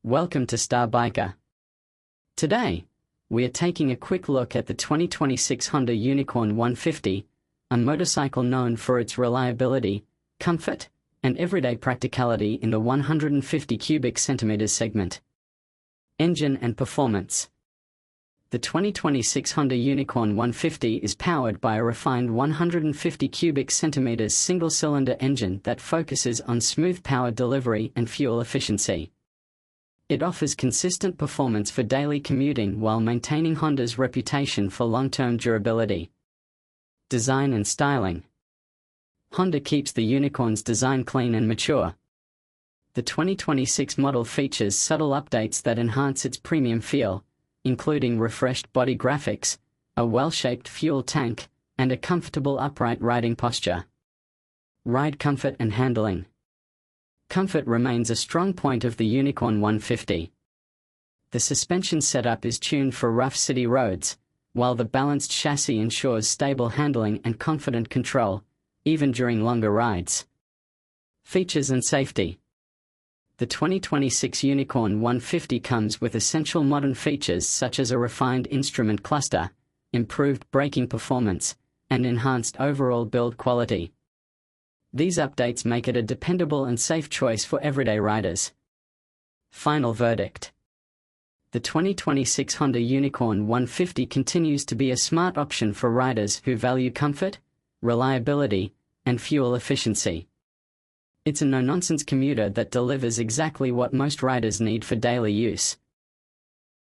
Welcome to Star Biker. Today, we are taking a quick look at the 2026 Honda Unicorn 150, a motorcycle known for its reliability, comfort, and everyday practicality in the 150 cubic centimeters segment. Engine and performance. The 2026 Honda Unicorn 150 is powered by a refined 150 cubic centimeters single-cylinder engine that focuses on smooth power delivery and fuel efficiency. It offers consistent performance for daily commuting while maintaining Honda's reputation for long-term durability. Design and styling. Honda keeps the Unicorn's design clean and mature. The 2026 model features subtle updates that enhance its premium feel, including refreshed body graphics, a well-shaped fuel tank, and a comfortable upright riding posture. Ride comfort and handling. Comfort remains a strong point of the Unicorn 150. The suspension setup is tuned for rough city roads, while the balanced chassis ensures stable handling and confident control, even during longer rides. Features and safety. The 2026 Unicorn 150 comes with essential modern features such as a refined instrument cluster, improved braking performance, and enhanced overall build quality. These updates make it a dependable and safe choice for everyday riders. Final verdict. The 2026 Honda Unicorn 150 continues to be a smart option for riders who value comfort, reliability, and fuel efficiency. It's a no-nonsense commuter that delivers exactly what most riders need for daily use.